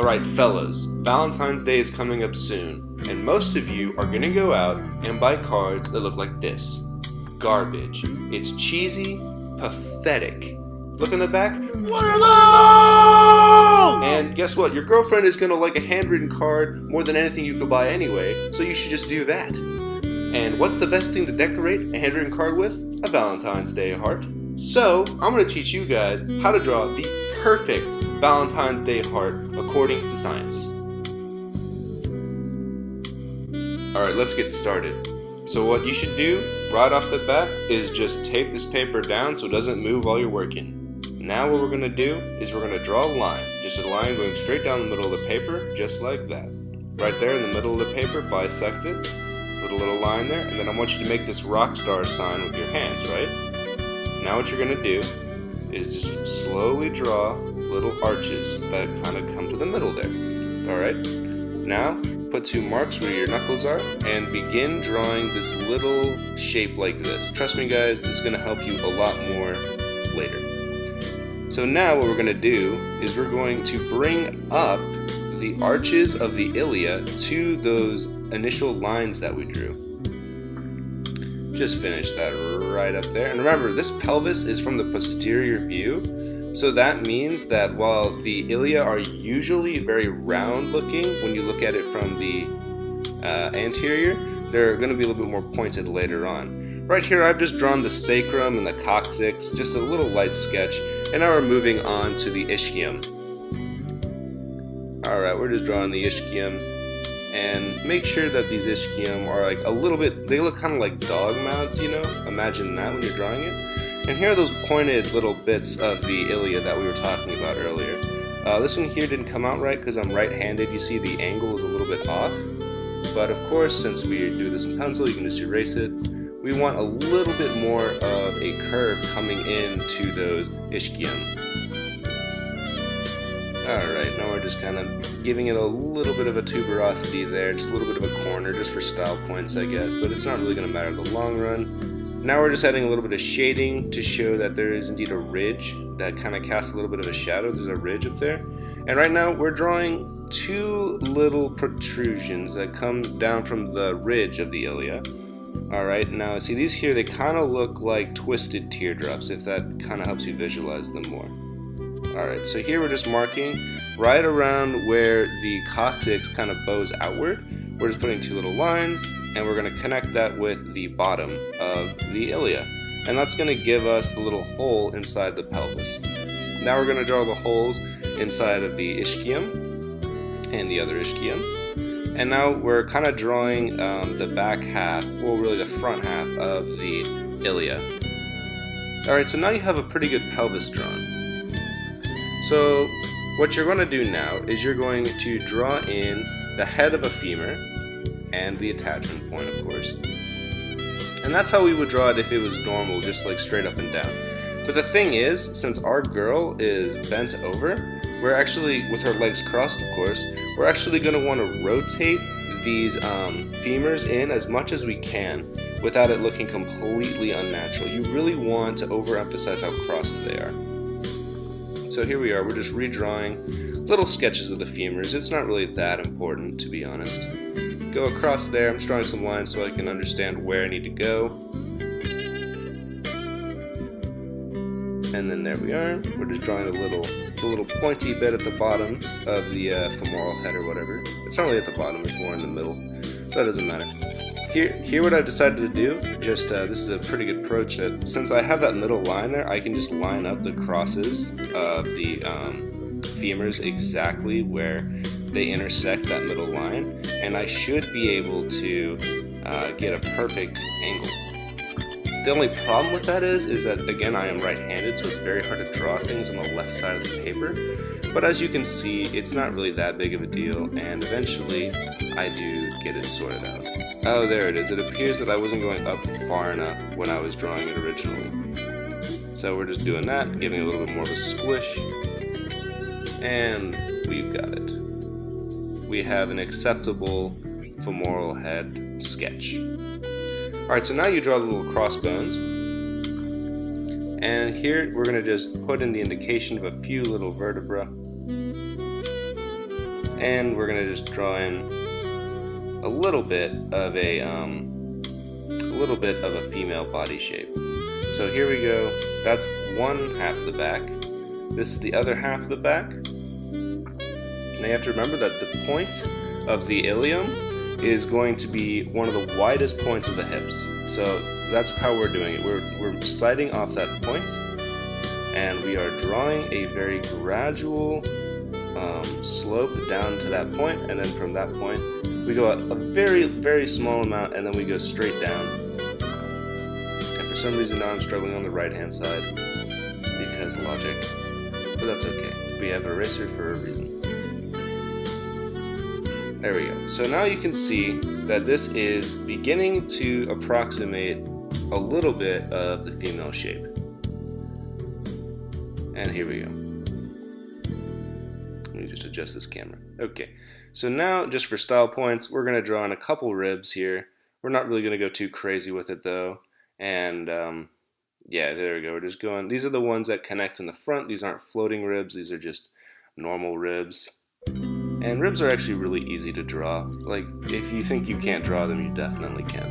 Alright fellas, Valentine's Day is coming up soon, and most of you are gonna go out and buy cards that look like this. Garbage. It's cheesy, pathetic. Look in the back. What are those? And guess what? Your girlfriend is gonna like a handwritten card more than anything you could buy anyway, so you should just do that. And what's the best thing to decorate a handwritten card with? A Valentine's Day heart. So, I'm gonna teach you guys how to draw the perfect Valentine's Day heart according to science. Alright, let's get started. So what you should do right off the bat is just tape this paper down so it doesn't move while you're working. Now what we're going to do is we're going to draw a line. Just a line going straight down the middle of the paper, just like that. Right there in the middle of the paper, bisect it. Put a little line there, and then I want you to make this rock star sign with your hands, right? Now what you're going to do is just slowly draw little arches that kind of come to the middle there. Alright, now put two marks where your knuckles are and begin drawing this little shape like this. Trust me guys, this is going to help you a lot more later. So now what we're going to do is we're going to bring up the arches of the ilia to those initial lines that we drew. Just finish that right up there. And remember, this pelvis is from the posterior view, so that means that while the ilia are usually very round looking when you look at it from the anterior, they're going to be a little bit more pointed later on. Right here I've just drawn the sacrum and the coccyx, just a little light sketch, and now we're moving on to the ischium. Alright, we're just drawing the ischium. And make sure that these ischium are like a little bit, they look kind of like dog mouths, you know? Imagine that when you're drawing it. And here are those pointed little bits of the ilia that we were talking about earlier. This one here didn't come out right because I'm right-handed. You see the angle is a little bit off. But of course, since we do this in pencil, you can just erase it. We want a little bit more of a curve coming into those ischium. Alright, now we're just kind of giving it a little bit of a tuberosity there, just a little bit of a corner, just for style points I guess, but it's not really going to matter in the long run. Now we're just adding a little bit of shading to show that there is indeed a ridge that kind of casts a little bit of a shadow. There's a ridge up there. And right now we're drawing two little protrusions that come down from the ridge of the ilia. Alright, now see these here, they kind of look like twisted teardrops, if that kind of helps you visualize them more. Alright, so here we're just marking right around where the coccyx kind of bows outward. We're just putting two little lines, and we're going to connect that with the bottom of the ilia. And that's going to give us the little hole inside the pelvis. Now we're going to draw the holes inside of the ischium and the other ischium. And now we're kind of drawing the back half, well really the front half of the ilia. Alright, so now you have a pretty good pelvis drawn. So what you're going to do now is you're going to draw in the head of a femur and the attachment point, of course. And that's how we would draw it if it was normal, just like straight up and down. But the thing is, since our girl is bent over, we're actually, with her legs crossed of course, we're actually going to want to rotate these femurs in as much as we can without it looking completely unnatural. You really want to overemphasize how crossed they are. So here we are, we're just redrawing little sketches of the femurs. It's not really that important, to be honest. Go across there, I'm just drawing some lines so I can understand where I need to go. And then there we are, we're just drawing the little pointy bit at the bottom of the femoral head or whatever. It's not really at the bottom, it's more in the middle. That doesn't matter. Here what I've decided to do, just this is a pretty good approach, that since I have that middle line there, I can just line up the crosses of the femurs exactly where they intersect that middle line, and I should be able to get a perfect angle. The only problem with that is that again I am right-handed, so it's very hard to draw things on the left side of the paper, but as you can see it's not really that big of a deal, and eventually I do get it sorted out. Oh, there it is. It appears that I wasn't going up far enough when I was drawing it originally. So we're just doing that, giving it a little bit more of a squish, and we've got it. We have an acceptable femoral head sketch. Alright, so now you draw the little crossbones, and here we're going to just put in the indication of a few little vertebrae. and we're gonna just draw in a little bit of a female body shape. So here we go. That's one half of the back. This is the other half of the back. Now you have to remember that the point of the ilium is going to be one of the widest points of the hips. So that's how we're doing it. We're sliding off that point, and we are drawing a very gradual slope down to that point, and then from that point we go a very, very small amount, and then we go straight down. And for some reason now I'm struggling on the right hand side because logic, but that's okay. We have an eraser for a reason. There we go. So now you can see that this is beginning to approximate a little bit of the female shape. And here we go. Let me just adjust this camera. Okay, so now just for style points, we're going to draw in a couple ribs here. We're not really going to go too crazy with it though. And yeah, there we go. We're just going, these are the ones that connect in the front. These aren't floating ribs. These are just normal ribs. And ribs are actually really easy to draw. Like, if you think you can't draw them, you definitely can.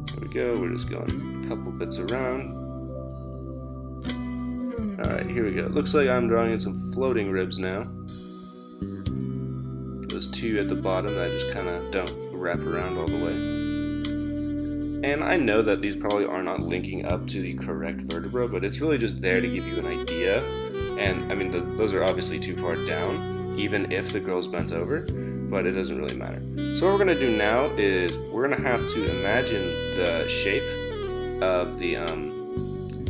There we go, we're just going a couple bits around. Alright, here we go. Looks like I'm drawing in some floating ribs now. Those two at the bottom that I just kind of don't wrap around all the way. And I know that these probably are not linking up to the correct vertebra, but it's really just there to give you an idea. And I mean, those are obviously too far down, even if the girl's bent over, but it doesn't really matter. So what we're going to do now is we're going to have to imagine the shape of the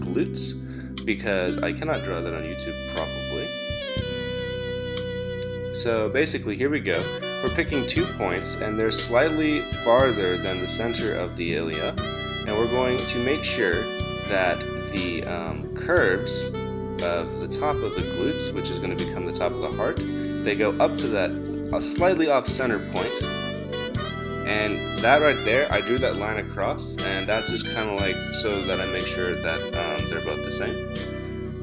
glutes, because I cannot draw that on YouTube probably. So basically, here we go. We're picking 2 points, and they're slightly farther than the center of the ilia, and we're going to make sure that the curves of the top of the glutes, which is going to become the top of the heart, they go up to that slightly off center point, and that right there, I drew that line across, and that's just kind of like so that I make sure that they're both the same.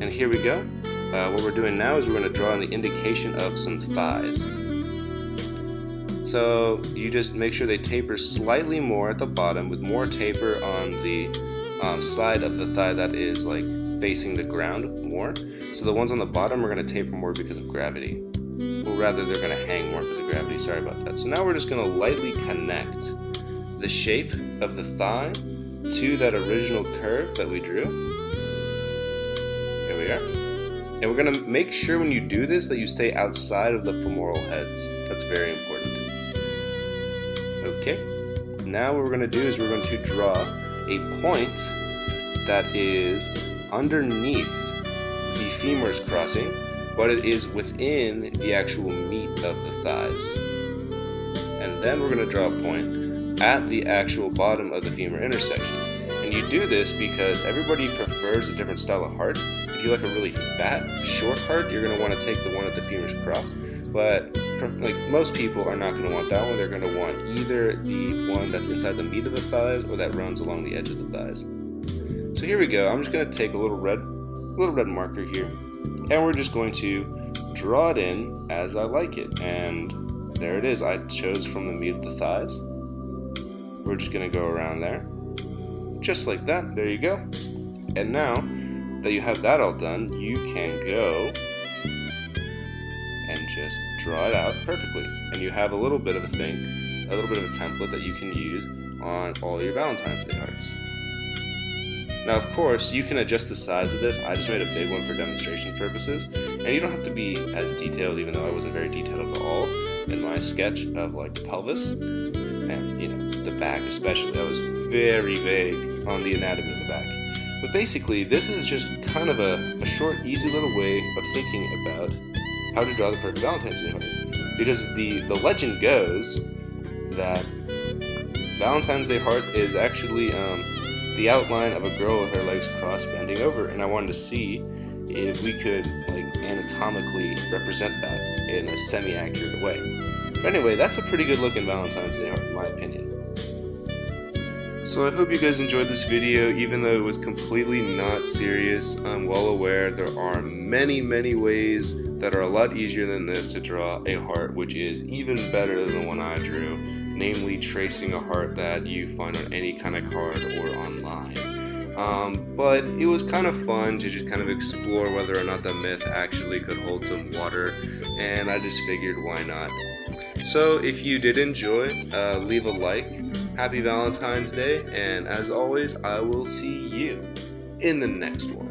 And here we go. What we're doing now is we're going to draw in the indication of some thighs. So you just make sure they taper slightly more at the bottom, with more taper on the side of the thigh that is like facing the ground more. So the ones on the bottom are going to taper more because of gravity. Well, rather, they're going to hang more because of gravity. Sorry about that. So now we're just going to lightly connect the shape of the thigh to that original curve that we drew. There we are. And we're going to make sure when you do this that you stay outside of the femoral heads. That's very important. Okay. Now what we're going to do is we're going to draw a point that is underneath the femur's crossing, but it is within the actual meat of the thighs. And then we're going to draw a point at the actual bottom of the femur intersection. And you do this because everybody prefers a different style of heart. If you like a really fat, short heart, you're going to want to take the one at the femur's cross. But like most people are not going to want that one. They're going to want either the one that's inside the meat of the thighs or that runs along the edge of the thighs. So here we go. I'm just going to take a little red marker here, and we're just going to draw it in as I like it. And there it is. I chose from the meat of the thighs. We're just going to go around there, just like that. There you go. And now that you have that all done, you can go and just draw it out perfectly. And you have a little bit of a thing, a little bit of a template that you can use on all your Valentine's Day hearts. Now, of course, you can adjust the size of this. I just made a big one for demonstration purposes, and you don't have to be as detailed, even though I wasn't very detailed at all in my sketch of like the pelvis and, you know, the back especially. I was very vague on the anatomy of the back. But basically, this is just kind of a short, easy little way of thinking about how to draw the perfect Valentine's Day heart. Because the legend goes that Valentine's Day heart is actually the outline of a girl with her legs crossed bending over, and I wanted to see if we could like anatomically represent that in a semi-accurate way. But anyway, that's a pretty good looking Valentine's Day heart in my opinion. So I hope you guys enjoyed this video, even though it was completely not serious. I'm well aware there are many ways that are a lot easier than this to draw a heart, which is even better than the one I drew, namely tracing a heart that you find on any kind of card or online. But it was kind of fun to just kind of explore whether or not the myth actually could hold some water, and I just figured why not. So if you did enjoy, leave a like. Happy Valentine's Day, and as always, I will see you in the next one.